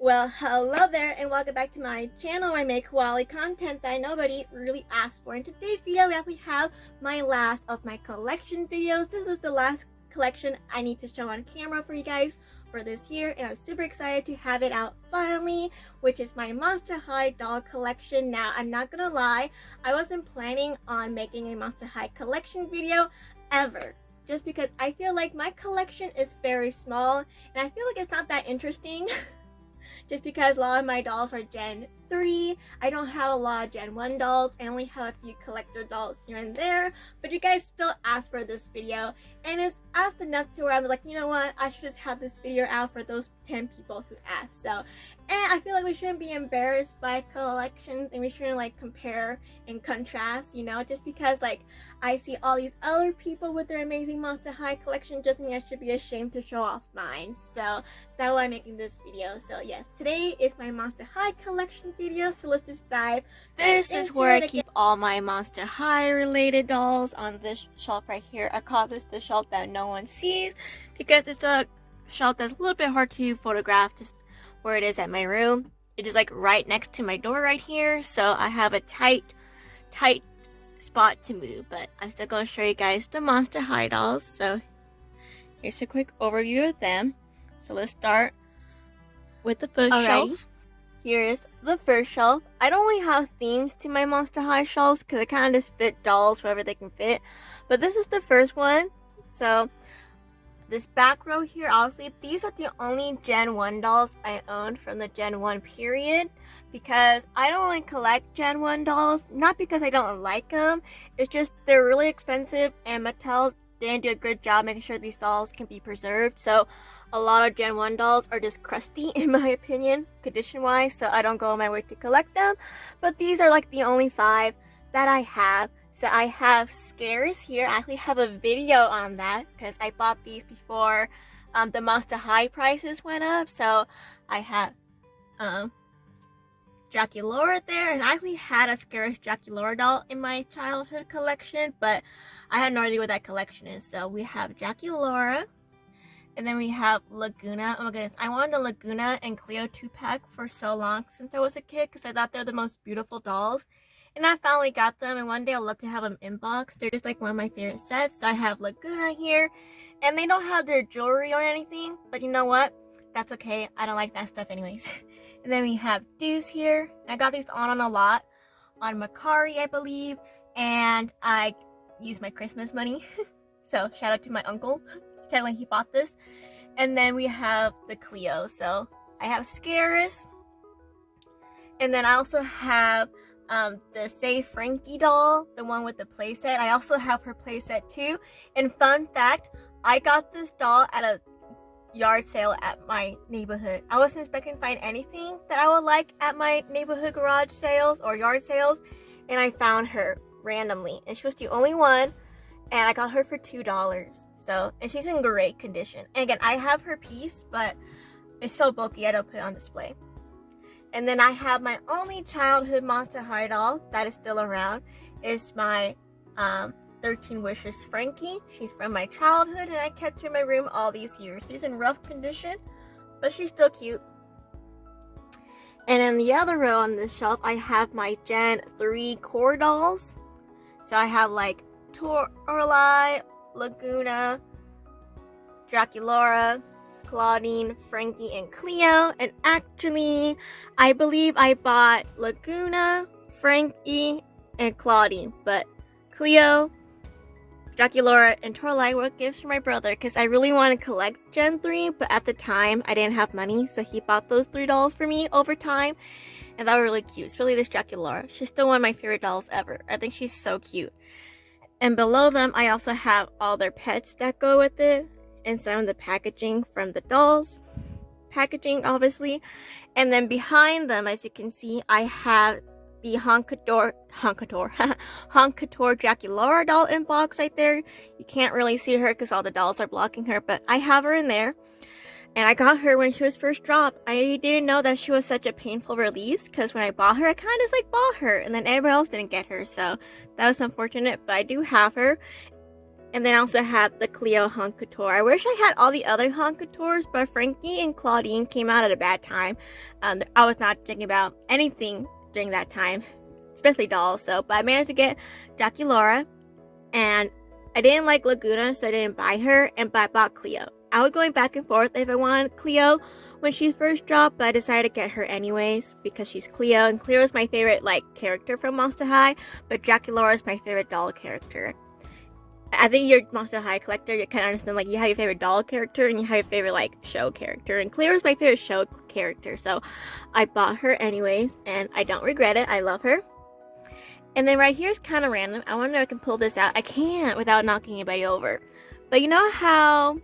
Well, hello there and welcome back to my channel where I make quality content that nobody really asked for. In today's video, we actually have my last of my collection videos. This is the last collection I need to show on camera for you guys for this year, and I'm super excited to have it out finally, which is my Monster High doll collection. Now, I'm not gonna lie, I wasn't planning on making a Monster High collection video ever, just because I feel like my collection is very small and I feel like it's not that interesting. Just because a lot of my dolls are Gen 3. I don't have a lot of Gen 1 dolls. I only have a few collector dolls here and there. But you guys still asked for this video. And it's asked enough to where I'm like, you know what? I should just have this video out for those 10 people who asked. So, and I feel like we shouldn't be embarrassed by collections. And we shouldn't like compare and contrast, you know? Just because like I see all these other people with their amazing Monster High collection doesn't mean I should be ashamed to show off mine. So that's why I'm making this video. So yes, today is my Monster High collection video, so let's just dive. This is where I keep all my Monster High related dolls on this shelf right here. I call this the shelf that no one sees because it's a shelf that's a little bit hard to photograph just where it is at my room. It is like right next to my door right here, so I have a tight spot to move, but I'm still going to show you guys the Monster High dolls. So here's a quick overview of them. So let's start with the first shelf. Here is the first shelf. I don't really have themes to my Monster High shelves because I kind of just fit dolls wherever they can fit. But this is the first one. So this back row here, obviously, these are the only Gen 1 dolls I owned from the Gen 1 period. Because I don't really collect Gen 1 dolls. Not because I don't like them. It's just they're really expensive and Mattel didn't do a good job making sure these dolls can be preserved. So a lot of Gen 1 dolls are just crusty in my opinion, condition wise, so I don't go on my way to collect them. But these are like the only 5 that I have. So I have Scares here. I actually have a video on that because I bought these before the Monster High prices went up. So I have Draculaura there, and I actually had a Scares Draculaura doll in my childhood collection, but I had no idea what that collection is. So we have Draculaura, and then we have Laguna. Oh my goodness, I wanted a Laguna and Cleo 2-pack for so long since I was a kid because I thought they're the most beautiful dolls. And I finally got them, and one day I'd love to have them in box. They're just like one of my favorite sets. So I have Laguna here, and they don't have their jewelry or anything, but you know what? That's okay. I don't like that stuff anyways. And then we have Deuce here. I got these on a lot on Macari, I believe, and I used my Christmas money. So shout out to my uncle. Telling he bought this. And then we have the Cleo. So I have Scaris, and then I also have the Save Frankie doll, the one with the playset. I also have her playset too. And fun fact, I got this doll at a yard sale at my neighborhood. I wasn't expecting to find anything that I would like at my neighborhood garage sales or yard sales, and I found her randomly, and she was the only one, and I got her for $2. So, and she's in great condition. And again, I have her piece, but it's so bulky I don't put it on display. And then I have my only childhood Monster High doll that is still around. It's my 13 Wishes Frankie. She's from my childhood, and I kept her in my room all these years. She's in rough condition, but she's still cute. And in the other row on this shelf, I have my Gen 3 core dolls. So I have like Toralei, Laguna, Draculaura, Claudine, Frankie, and Cleo. And actually, I believe I bought Laguna, Frankie, and Claudine, but Cleo, Draculaura, and Toralei were gifts for my brother because I really want to collect Gen 3, but at the time I didn't have money, so he bought those 3 dolls for me over time, and they were really cute, especially this Draculaura. She's still one of my favorite dolls ever. I think she's so cute. And below them, I also have all their pets that go with it, and some of the packaging from the dolls. Packaging, obviously. And then behind them, as you can see, I have the Honkator Draculaura doll in box right there. You can't really see her because all the dolls are blocking her, but I have her in there. And I got her when she was first dropped. I didn't know that she was such a painful release because when I bought her, I kind of just like bought her, and then everybody else didn't get her, so that was unfortunate, but I do have her. And then I also have the Cleo Haute Couture. I wish I had all the other Haute Coutures, but Frankie and Claudine came out at a bad time. I was not thinking about anything during that time, especially dolls. But I managed to get Jackie Laura, and I didn't like Laguna, so I didn't buy her, but I bought Cleo. I was going back and forth if I wanted Cleo when she first dropped, but I decided to get her anyways because she's Cleo, and Cleo is my favorite character from Monster High, but Jackie Laura is my favorite doll character. I think you're a Monster High collector, you kind of understand, you have your favorite doll character and you have your favorite, show character. And Cleo is my favorite show character, so I bought her anyways, and I don't regret it. I love her. And then right here is kind of random. I wonder if I can pull this out. I can't without knocking anybody over. But you know how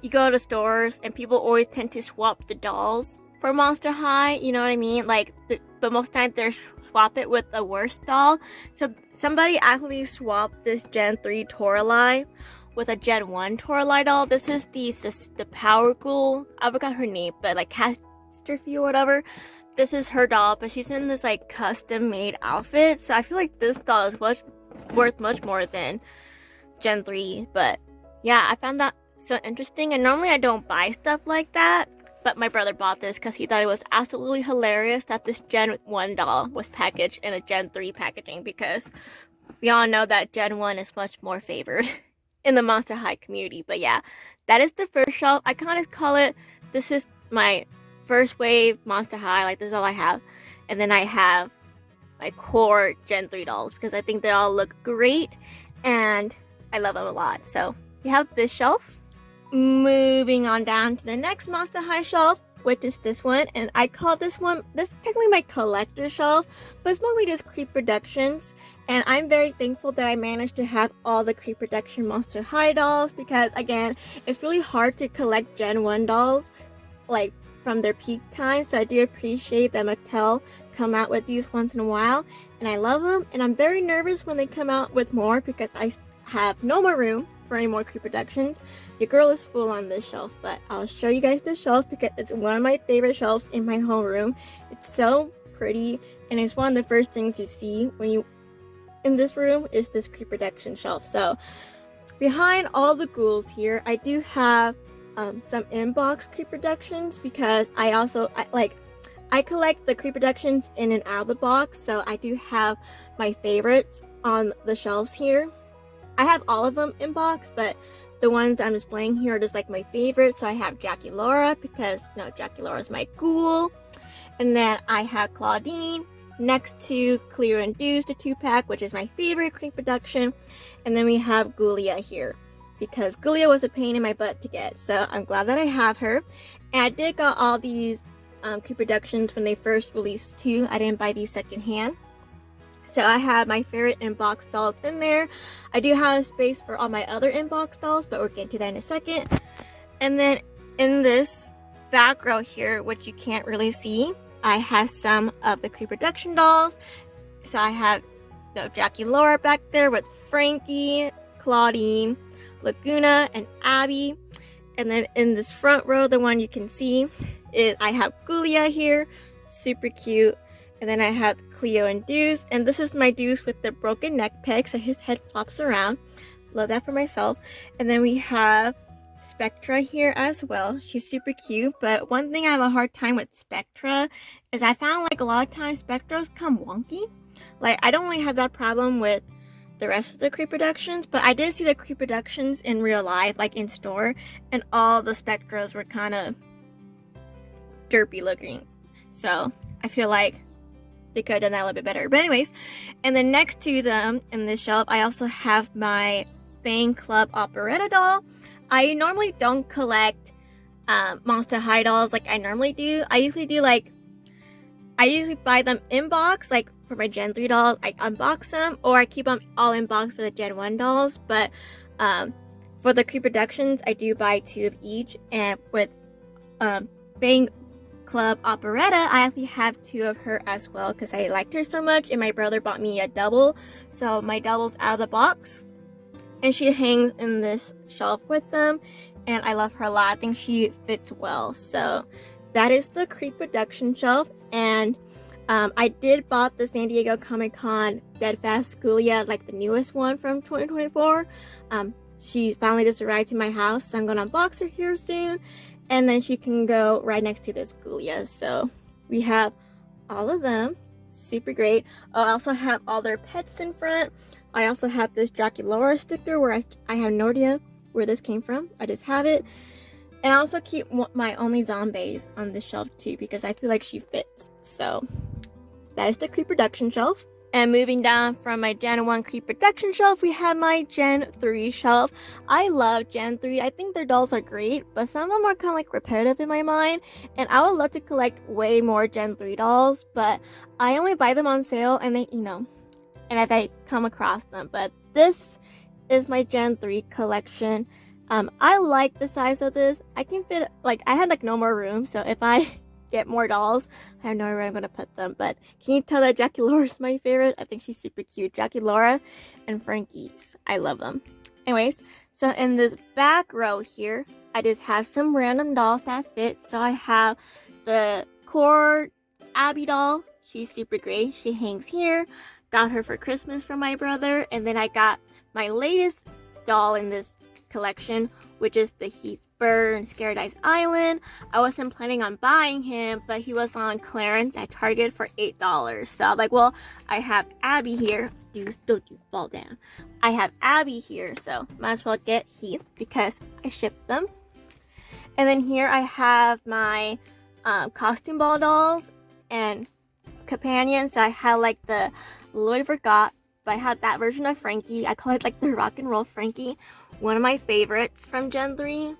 you go to stores and people always tend to swap the dolls for Monster High? You know what I mean? But most times they're swap it with a worse doll. So somebody actually swapped this Gen 3 Toralei with a Gen 1 Toralei doll. This is the Power Ghoul. I forgot her name, but Catastrophe or whatever. This is her doll, but she's in this custom made outfit. So I feel like this doll is worth much more than Gen 3. But yeah, I found that so interesting. And normally I don't buy stuff like that. But my brother bought this because he thought it was absolutely hilarious that this Gen 1 doll was packaged in a Gen 3 packaging, because we all know that Gen 1 is much more favored in the Monster High community. But yeah, that is the first shelf. I kind of call it, this is my first wave Monster High. This is all I have. And then I have my core Gen 3 dolls because I think they all look great and I love them a lot. So we have this shelf. Moving on down to the next Monster High shelf, which is this one, and I call this is technically my collector shelf, but it's mostly just Creep Productions, and I'm very thankful that I managed to have all the Creep Production Monster High dolls, because again, it's really hard to collect Gen 1 dolls from their peak time, so I do appreciate that Mattel come out with these once in a while, and I love them, and I'm very nervous when they come out with more because I have no more room for any more Creep Productions. Your girl is full on this shelf, but I'll show you guys this shelf because it's one of my favorite shelves in my whole room. It's so pretty, and it's one of the first things you see when you in this room is this Creep Production shelf. So behind all the ghouls here, I do have some inbox Creep Productions because I collect the Creep Productions in and out of the box, so I do have my favorites on the shelves here. I have all of them in box, but the ones I'm displaying here are just my favorite. So I have Jackie Laura because Jackie Laura is my ghoul, and then I have Claudine next to Clear and Deuce, the 2-pack, which is my favorite Creep Production, and then we have Ghoulia here because Ghoulia was a pain in my butt to get, so I'm glad that I have her. And I did got all these Creep Productions when they first released too. I didn't buy these secondhand. So I have my favorite inbox dolls in there. I do have space for all my other inbox dolls, but we'll get into that in a second. And then in this back row here, which you can't really see, I have some of the Creep Production dolls. So I have Jackie Laura back there with Frankie, Claudine, Laguna, and Abby. And then in this front row, the one you can see is I have Ghoulia here, super cute. And then I have Cleo and Deuce, and this is my Deuce with the broken neck peg, so his head flops around. Love that for myself. And then we have Spectra here as well. She's super cute, but one thing I have a hard time with Spectra is I found a lot of times Spectras come wonky. I don't really have that problem with the rest of the Creep Productions, but I did see the Creep Productions in real life, in store, and all the Spectras were kind of derpy looking. So I feel like they could have done that a little bit better. But anyways, and then next to them in this shelf, I also have my Fan Club Operetta doll. I normally don't collect Monster High dolls like I normally do. I usually do I usually buy them in box, for my Gen 3 dolls, I unbox them, or I keep them all in box for the Gen 1 dolls. But for the Creep Productions, I do buy 2 of each, and with Fan Club Operetta, I actually have 2 of her as well because I liked her so much, and my brother bought me a double, so my double's out of the box, and she hangs in this shelf with them, and I love her a lot. I think she fits well. So that is the Creep Production shelf, and I did bought the San Diego Comic-Con Deadfast Schoolia, like the newest one from 2024. She finally just arrived to my house, so I'm gonna unbox her here soon, and then she can go right next to the Schoolia. So we have all of them, super great. I also have all their pets in front. I also have this Draculaura sticker where I have no idea where this came from. I just have it. And I also keep my Only Zombies on the shelf too because I feel like she fits. So that is the Creep Production shelf. And moving down from my Gen 1 Creep Production shelf, we have my Gen 3 shelf. I love Gen 3. I think their dolls are great, but some of them are kind of like repetitive in my mind. And I would love to collect way more Gen 3 dolls, but I only buy them on sale and they, and if I come across them. But this is my Gen 3 collection. I like the size of this. I can fit, I had no more room, so if I get more dolls, I have no idea where I'm going to put them. But can you tell that Draculaura is my favorite? I think she's super cute. Draculaura and Frankie's. I love them. Anyways, so in this back row here, I just have some random dolls that fit. So I have the core Abby doll. She's super great. She hangs here. Got her for Christmas from my brother. And then I got my latest doll in this collection, which is the Heath Burn Scared Island. I wasn't planning on buying him, but he was on clearance at Target for $8. So I was like, well, I have Abby here. Don't you fall down. I have Abby here, so might as well get Heath because I shipped them. And then here I have my costume ball dolls and companions. So I had the Louis Vuitton, but I had that version of Frankie. I call it the rock and roll Frankie. One of my favorites from Gen 3.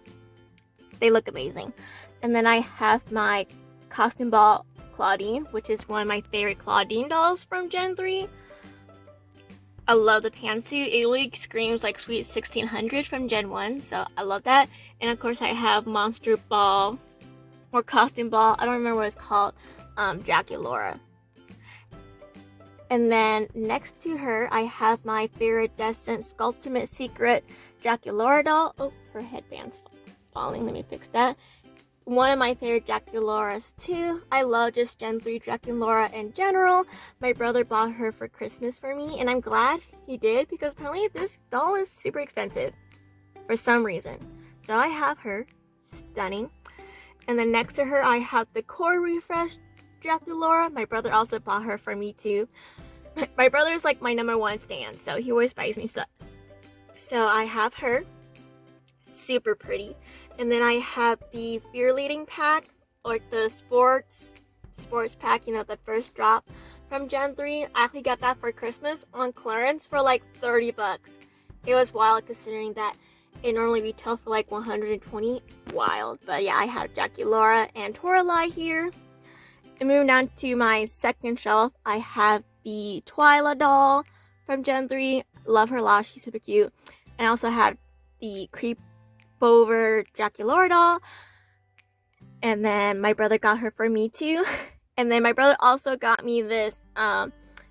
They look amazing. And then I have my costume ball Claudine, which is one of my favorite Claudine dolls from Gen 3. I love the pantsuit. It really screams like Sweet 1600 from Gen 1, so I love that. And of course I have Monster Ball, or Costume Ball, I don't remember what it's called, Draculaura. And then next to her, I have my Iridescent Sculptimate Secret Draculaura doll. Oh, her headband's falling. Let me fix that. One of my favorite Draculauras too. I love just Gen 3 Draculaura in general. My brother bought her for Christmas for me, and I'm glad he did because apparently this doll is super expensive for some reason. So I have her. Stunning. And then next to her, I have the Core Refresh Draculaura. My brother also bought her for me too. My brother is my number one stan, so he always buys me stuff. So I have her. Super pretty. And then I have the Fear Leading pack, or the sports pack, the first drop from Gen 3. I actually got that for Christmas on clearance for $30. It was wild considering that it normally retails for $120. Wild. But yeah, I have Draculaura and Toralei here. And moving down to my second shelf, I have the Twyla doll from Gen 3. Love her a lot. She's super cute. And I also have the Creepover Draculaura doll. And then my brother got her for me too. And then my brother also got me this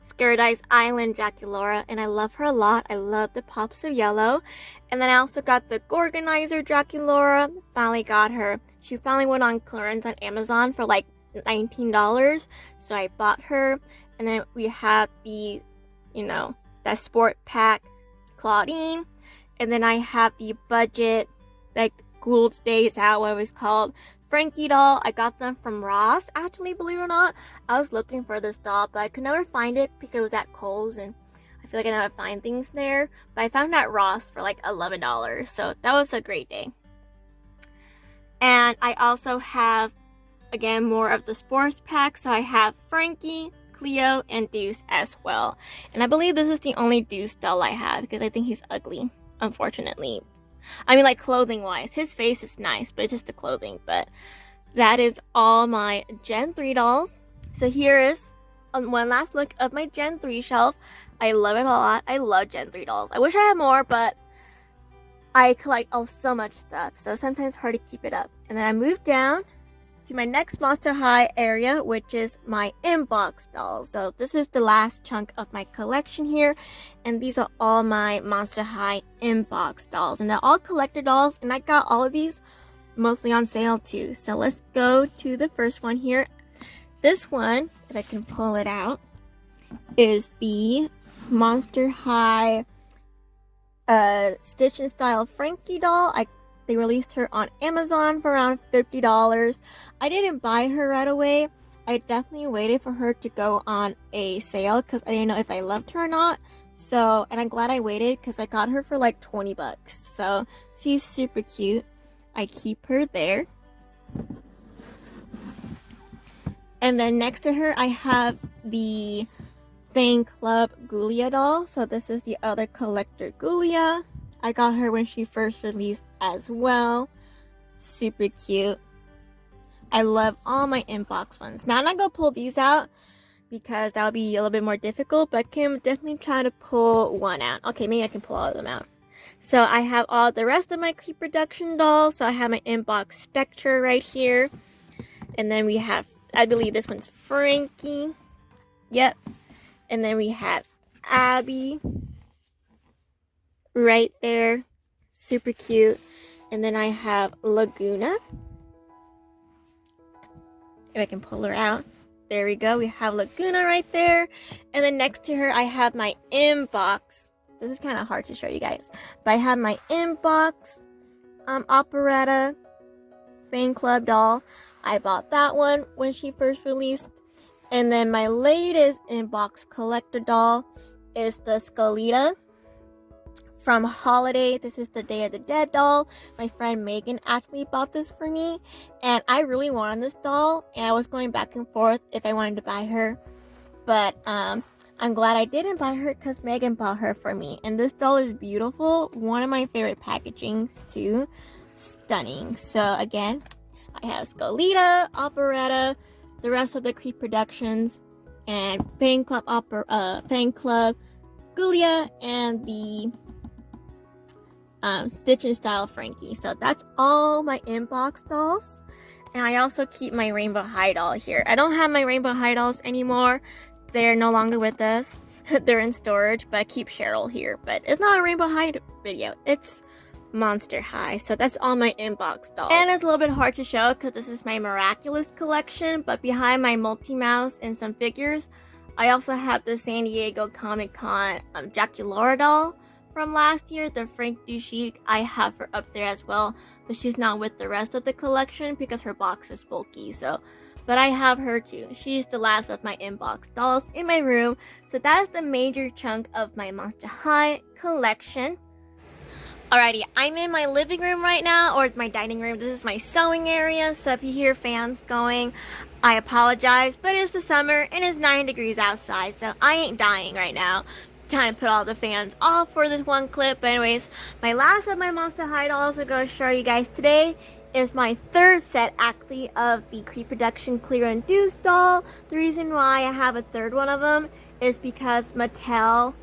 Scared Island Draculaura. And I love her a lot. I love the pops of yellow. And then I also got the Gorganizer Draculaura. Finally got her. She finally went on clearance on Amazon for $19, so I bought her. And then we have the that sport pack Claudine, and then I have the budget Gould's Days Out, what it was called, Frankie doll. I got them from Ross, actually, believe it or not. I was looking for this doll, but I could never find it because it was at Kohl's, and I feel like I never find things there. But I found it at Ross for $11, so that was a great day. And I also have, again, more of the sports pack. So I have Frankie, Cleo, and Deuce as well. And I believe this is the only Deuce doll I have because I think he's ugly, unfortunately. I mean, clothing wise, his face is nice, but it's just the clothing. But that is all my Gen 3 dolls. So here is one last look of my Gen 3 shelf. I love it a lot. I love Gen 3 dolls. I wish I had more, but I collect so much stuff, so sometimes it's hard to keep it up. And then I moved down to my next Monster High area, which is my inbox dolls. So this is the last chunk of my collection here, and these are all my Monster High inbox dolls, and they're all collector dolls, and I got all of these mostly on sale too. So let's go to the first one here. This one, if I can pull it out, is the Monster High Stitch and Style Frankie doll. They released her on Amazon for around $50. I didn't buy her right away. I definitely waited for her to go on a sale because I didn't know if I loved her or not. So, and I'm glad I waited because I got her for like 20 bucks. So, she's super cute. I keep her there. And then next to her, I have the Fan Club Ghoulia doll. So this is the other collector Ghoulia. I got her when she first released as well. Super cute. I love all my inbox ones. Now I'm not going to pull these out because that would be a little bit more difficult, but I can definitely try to pull one out. Okay, maybe I can pull all of them out. So I have all the rest of my Creep Production dolls. So I have my inbox Spectre right here. And then we have, I believe this one's Frankie. Yep. And then we have Abby right there. Super cute. And then I have Laguna. If I can pull her out. There we go. We have Laguna right there. And then next to her, I have my inbox. This is kind of hard to show you guys. But I have my inbox Operetta Fan Club doll. I bought that one when she first released. And then my latest inbox collector doll is the Skeleta from Holiday. This is the Day of the Dead doll. My friend Megan actually bought this for me. And I really wanted this doll. And I was going back and forth if I wanted to buy her. But I'm glad I didn't buy her because Megan bought her for me. And this doll is beautiful. One of my favorite packagings too. Stunning. So again, I have Skeleta, Operetta, the rest of the Creep Productions, and Fan Club Ghoulia, and the Stitch and Style Frankie. So that's all my inbox dolls. And I also keep my Rainbow High doll here. I don't have my Rainbow High dolls anymore. They're no longer with us. They're in storage, but I keep Cheryl here. But it's not a Rainbow High video. It's Monster High. So that's all my inbox dolls. And it's a little bit hard to show because this is my Miraculous collection. But behind my Multi Mouse and some figures, I also have the San Diego Comic-Con Jackie Laura doll from last year, the Frank Duchique. I have her up there as well, but she's not with the rest of the collection because her box is bulky. So, but I have her too. She's the last of my inbox dolls in my room. So that's the major chunk of my Monster High collection. Alrighty, I'm in my living room right now, or my dining room. This is my sewing area, so if you hear fans going, I apologize, but it's the summer and it's 9 degrees outside, so I ain't dying right now. Trying to put all the fans off for this one clip. But anyways, my last of my Monster High dolls I'm going to show you guys today is my third set actually of the Creep Production Clear and Deuce doll. The reason why I have a third one of them is because Mattel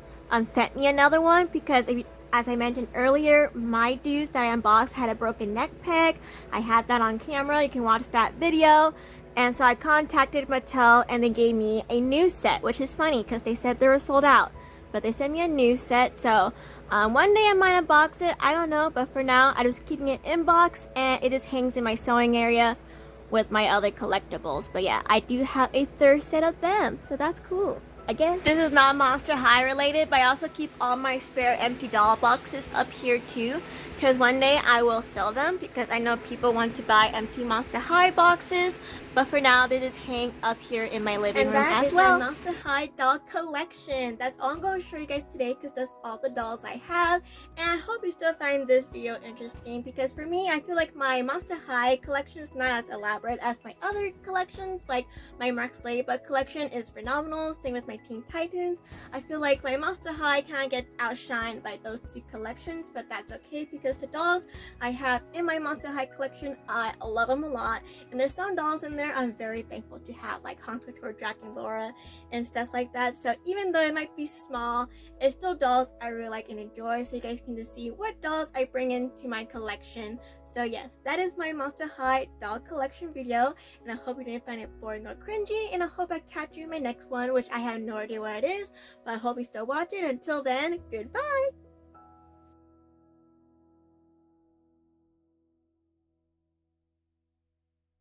sent me another one, because if you, as I mentioned earlier, my Deuce that I unboxed had a broken neck peg. I had that on camera. You can watch that video. And so I contacted Mattel and they gave me a new set, which is funny because they said they were sold out. But they sent me a new set, so one day I might unbox it, I don't know, but for now I'm just keeping it in box and it just hangs in my sewing area with my other collectibles. But yeah, I do have a third set of them, so that's cool. Again, this is not Monster High related, but I also keep all my spare empty doll boxes up here too, because one day I will sell them because I know people want to buy empty Monster High boxes. But for now, they just hang up here in my living room as well. And that is my Monster High doll collection. That's all I'm going to show you guys today because that's all the dolls I have. And I hope you still find this video interesting because for me, I feel like my Monster High collection is not as elaborate as my other collections. Like my Max Ladybug collection is phenomenal. Same with my Teen Titans. I feel like my Monster High kind of gets outshined by those two collections, but that's okay because the dolls I have in my Monster High collection, I love them a lot. And there's some dolls in there I'm very thankful to have, like Honk Couture, Jackie Laura, and stuff like that. So even though it might be small, it's still dolls I really like and enjoy. So you guys can just see what dolls I bring into my collection. So yes, that is my Monster High doll collection video, and I hope you didn't find it boring or cringy, and I hope I catch you in my next one, which I have no idea what it is, but I hope you still watch it. Until then, goodbye!